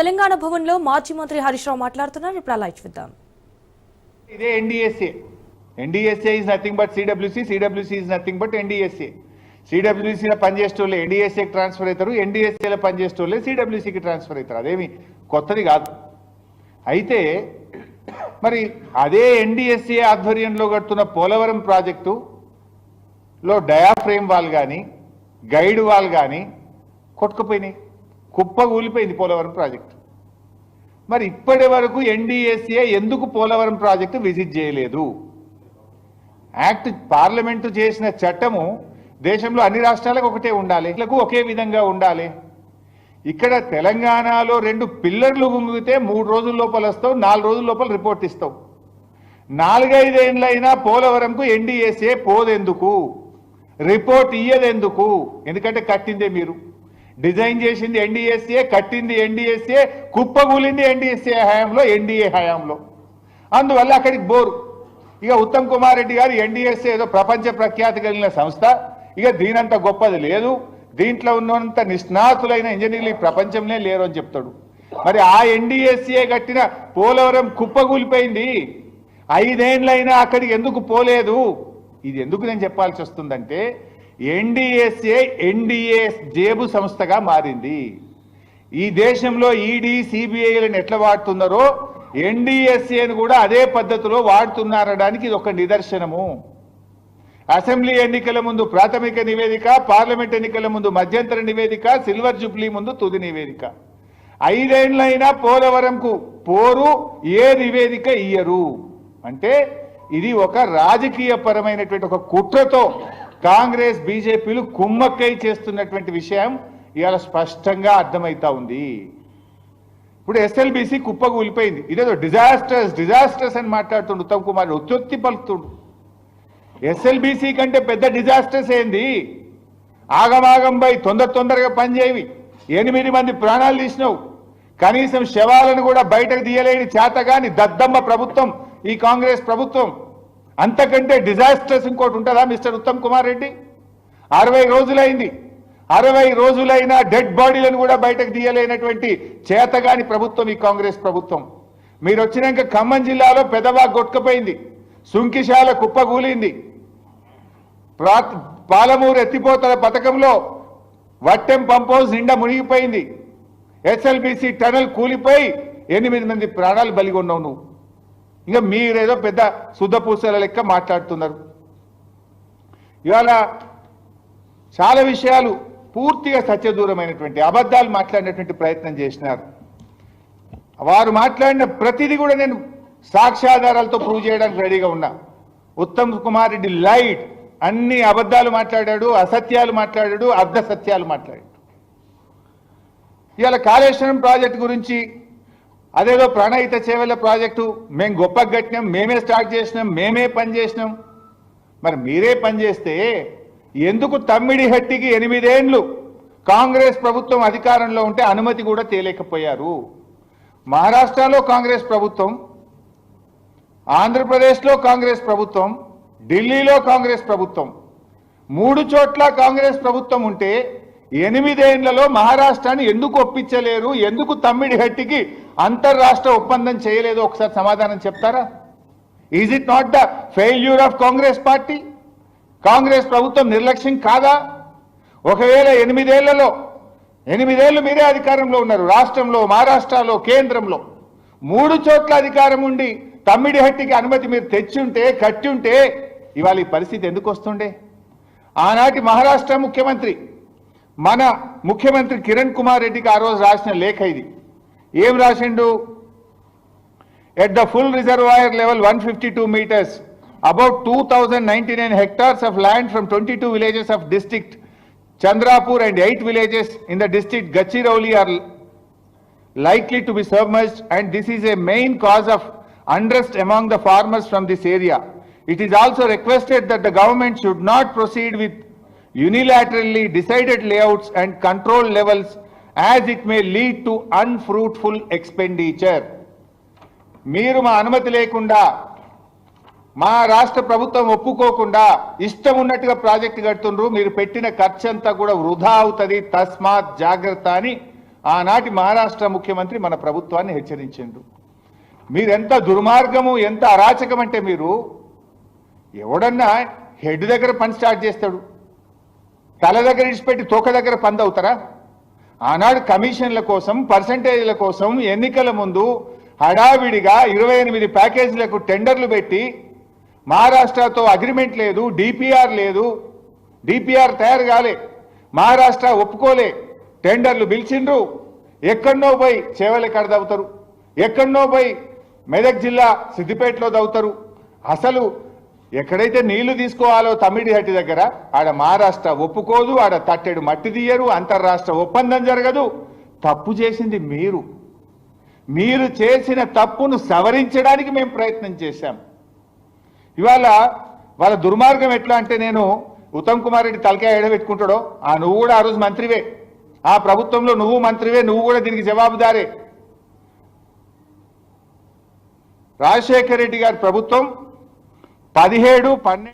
తెలంగాణ భవన్లో మాజీ మంత్రి హరీష్ రావు మాట్లాడుతున్నారు. ఇప్పుడు లైవ్ చూద్దాం. ఇదే NDSA is nothing but CWC, CWC is nothing but NDSA. సిడబ్ల్యూసీలో పనిచేసేటోళ్ళే ఎన్డీఎస్ఏకి ట్రాన్స్ఫర్ అవుతారు, ఎన్డీఎస్ఏలో పనిచేసేటోళ్ళే సిడబ్ల్యూసీకి ట్రాన్స్ఫర్ అవుతారు. అదేమి కొత్తది కాదు. అయితే మరి అదే ఎన్డీఎస్ఏ ఆధ్వర్యంలో కడుతున్న పోలవరం ప్రాజెక్టులో డయాఫ్రేమ్ వాల్ కానీ గైడ్ వాల్ కానీ కొట్టుకుపోయినాయి, కుప్ప కూలిపోయింది పోలవరం ప్రాజెక్టు. మరి ఇప్పటి వరకు ఎన్డీఎస్ఏ ఎందుకు పోలవరం ప్రాజెక్టు విజిట్ చేయలేదు? యాక్ట్ పార్లమెంటు చేసిన చట్టము దేశంలో అన్ని రాష్ట్రాలకు ఒకటే ఉండాలి, ఒకే విధంగా ఉండాలి. ఇక్కడ తెలంగాణలో 2 పిల్లర్లు గుంగితే 3 రోజుల లోపల వస్తావు, 4 రోజుల లోపల రిపోర్ట్ ఇస్తావు. 4-5 ఏళ్ళైనా పోలవరంకు ఎన్డీఎస్ఏ పోదెందుకు, రిపోర్ట్ ఇయ్యదెందుకు? ఎందుకంటే కట్టిందే మీరు, డిజైన్ చేసింది ఎన్డీఎస్ఏ, కట్టింది ఎన్డీఎస్ఏ, కుప్పగూలింది ఎన్డీఎస్ఏ హయాంలో, ఎన్డీఏ హయాంలో. అందువల్ల అక్కడికి బోరు. ఇక ఉత్తమ్ కుమార్ రెడ్డి గారు ఎన్డీఎస్ఏ ఏదో ప్రపంచ ప్రఖ్యాతి కలిగిన సంస్థ, ఇక దీనంత గొప్పది లేదు, దీంట్లో ఉన్నంత నిష్ణాతులైన ఇంజనీర్లు ఈ ప్రపంచంలో లేరు అని చెప్తాడు. మరి ఆ ఎన్డీఎస్ఏ కట్టిన పోలవరం కుప్పగూలిపోయింది, 5 ఏళ్ళైనా అక్కడికి ఎందుకు పోలేదు? ఇది ఎందుకు నేను చెప్పాల్సి వస్తుందంటే ఎన్డీఎస్ఏ ఎన్డీఏ జేబు సంస్థగా మారింది. ఈ దేశంలో ఈడీ సిబిఐలను ఎట్లా వాడుతున్నారో ఎన్డీఎస్ఏను కూడా అదే పద్ధతిలో వాడుతున్నారనడానికి ఇది ఒక నిదర్శనము. అసెంబ్లీ ఎన్నికల ముందు ప్రాథమిక నివేదిక, పార్లమెంట్ ఎన్నికల ముందు మధ్యంతర నివేదిక, సిల్వర్ జూబ్లీ ముందు తుది నివేదిక. 5 ఏళ్ళైనా పోలవరంకు పోరు, ఏ నివేదిక ఇయ్యరు. అంటే ఇది ఒక రాజకీయ పరమైనటువంటి ఒక కుట్రతో కాంగ్రెస్ బీజేపీలు కుమ్మక్కై చేస్తున్నటువంటి విషయం ఇవాళ స్పష్టంగా అర్థమవుతా ఉంది. ఇప్పుడు ఎస్ఎల్బీసీ కుప్పకూలిపోయింది, ఇదేదో డిజాస్టర్స్ అని మాట్లాడుతుండు ఉత్తమ్ కుమార్, ఒత్తి పలుకుతుండు. ఎస్ఎల్బీసీ కంటే పెద్ద డిజాస్టర్స్ ఏంది? ఆగమాగంపై తొందరగా పనిచేయవి, 8 మంది ప్రాణాలు తీసినావు, కనీసం శవాలను కూడా బయటకు తీయలేని చేతగాని దద్దమ్మ ప్రభుత్వం ఈ కాంగ్రెస్ ప్రభుత్వం. అంతకంటే డిజాస్టర్స్ ఇంకోటి ఉంటుందా మిస్టర్ ఉత్తమ్ కుమార్ రెడ్డి? 60 రోజులైంది, 60 రోజులైనా డెడ్ బాడీలను కూడా బయటకు తీయలేనటువంటి చేతగాని ప్రభుత్వం ఈ కాంగ్రెస్ ప్రభుత్వం. మీరు వచ్చినాక ఖమ్మం జిల్లాలో పెదవాగ్ కొట్టుకుపోయింది, సుంకిశాల కుప్పగూలింది, పాలమూరు ఎత్తిపోతల పథకంలో వట్టెం పంప్ హౌస్ నిండా మునిగిపోయింది, ఎస్ఎల్బీసీ టనల్ కూలిపోయి 8 మంది ప్రాణాలు బలిగొన్నావు నువ్వు. ఇంకా మీరేదో పెద్ద శుద్ధపూసల లెక్క మాట్లాడుతున్నారు. ఇవాళ చాలా విషయాలు పూర్తిగా సత్యదూరమైనటువంటి అబద్ధాలు మాట్లాడినటువంటి ప్రయత్నం చేసినారు. వారు మాట్లాడిన ప్రతిదీ కూడా నేను సాక్ష్యాధారాలతో ప్రూవ్ చేయడానికి రెడీగా ఉన్నా. ఉత్తమ్ కుమార్ రెడ్డి లైట్, అన్ని అబద్ధాలు మాట్లాడాడు, అసత్యాలు మాట్లాడాడు, అర్ధ సత్యాలు మాట్లాడాడు. ఇవాళ కాళేశ్వరం ప్రాజెక్టు గురించి అదేదో ప్రాణహిత చేవెళ్ల ప్రాజెక్టు మేము గొప్పగా కట్టినాం, మేమే స్టార్ట్ చేసినాం, మేమే పని చేసినాం. మరి మీరే పని చేస్తే ఎందుకు తమ్మిడిహట్టికి 8 ఏళ్ళు కాంగ్రెస్ ప్రభుత్వం అధికారంలో ఉంటే అనుమతి కూడా తేలేకపోయారు? మహారాష్ట్రలో కాంగ్రెస్ ప్రభుత్వం, ఆంధ్రప్రదేశ్లో కాంగ్రెస్ ప్రభుత్వం, ఢిల్లీలో కాంగ్రెస్ ప్రభుత్వం, 3 చోట్ల కాంగ్రెస్ ప్రభుత్వం ఉంటే 8 ఏళ్లలో మహారాష్ట్రాన్ని ఎందుకు ఒప్పించలేరు? ఎందుకు తమ్మిడిహట్టికి అంతర్రాష్ట్ర ఒప్పందం చేయలేదు? ఒకసారి సమాధానం చెప్తారా? Is it not the failure of Congress party? Congress ప్రభుత్వం నిర్లక్ష్యం కాదా? ఒకవేళ 8 ఏళ్లలో 8 ఏళ్ళు మీరే అధికారంలో ఉన్నారు, రాష్ట్రంలో, మహారాష్ట్రలో, కేంద్రంలో 3 చోట్ల అధికారం ఉండి తమ్మిడిహట్టికి అనుమతి మీరు తెచ్చుంటే, కట్టుంటే ఇవాళ ఈ పరిస్థితి ఎందుకు వస్తుండే? ఆనాటి మహారాష్ట్ర ముఖ్యమంత్రి, మన ముఖ్యమంత్రి కిరణ్ కుమార్ రెడ్డికి ఆ రోజు రాసిన లేఖ ఇది. ఏం రాసిండు? At the full reservoir level 152 meters, about 2099 hectares of land from 22 villages of district Chandrapur and 8 villages in the district Gachirauli are likely to be submerged, and this is a main cause of unrest among the farmers from this area. It is also requested that the government should not proceed with unilaterally decided layouts and control levels, as it may lead to unfruitful expenditure. మీరు మా అనుమతి లేకుండా, మా రాష్ట్ర ప్రభుత్వం ఒప్పుకోకుండా ఇష్టం ఉన్నట్టుగా ప్రాజెక్టు కడుతుండ్రు, మీరు పెట్టిన ఖర్చంతా కూడా వృధా అవుతుంది, తస్మాత్ జాగ్రత్త అని ఆనాటి మహారాష్ట్ర ముఖ్యమంత్రి మన ప్రభుత్వాన్ని హెచ్చరించిండు. మీరెంత దుర్మార్గము, ఎంత అరాచకం అంటే మీరు ఎవడన్నా హెడ్ దగ్గర పని స్టార్ట్ చేస్తాడు, తల దగ్గర ఇడిచిపెట్టి తోక దగ్గర పంది అవుతారా? ఆనాడు కమిషన్ల కోసం, పర్సంటేజ్ల కోసం ఎన్నికల ముందు హడావిడిగా 28 ప్యాకేజీలకు టెండర్లు పెట్టి మహారాష్ట్రతో అగ్రిమెంట్ లేదు, డిపిఆర్ లేదు, డిపిఆర్ తయారు కాలే, మహారాష్ట్ర ఒప్పుకోలే, టెండర్లు పిలిచిండ్రు. ఎక్కడనో పోయి చేవలెక్కడ దవుతారు, ఎక్కడనో పోయి మెదక్ జిల్లా సిద్దిపేటలో దవుతారు. అసలు ఎక్కడైతే నీళ్లు తీసుకోవాలో తమ్మిడిహట్టి దగ్గర ఆడ మహారాష్ట్ర ఒప్పుకోదు, ఆడ తట్టెడు మట్టి తీయరు, అంతర్రాష్ట్ర ఒప్పందం జరగదు. తప్పు చేసింది మీరు. మీరు చేసిన తప్పును సవరించడానికి మేము ప్రయత్నం చేశాం. ఇవాళ వాళ్ళ దుర్మార్గం ఎట్లా అంటే, నేను ఉత్తమ్ కుమార్ రెడ్డి తలకాయ ఎడబెట్టుకుంటాడో, నువ్వు కూడా ఆ రోజు మంత్రివే, ఆ ప్రభుత్వంలో నువ్వు మంత్రివే, నువ్వు కూడా దీనికి జవాబుదారే. రాజశేఖర రెడ్డి గారి ప్రభుత్వం 17, 12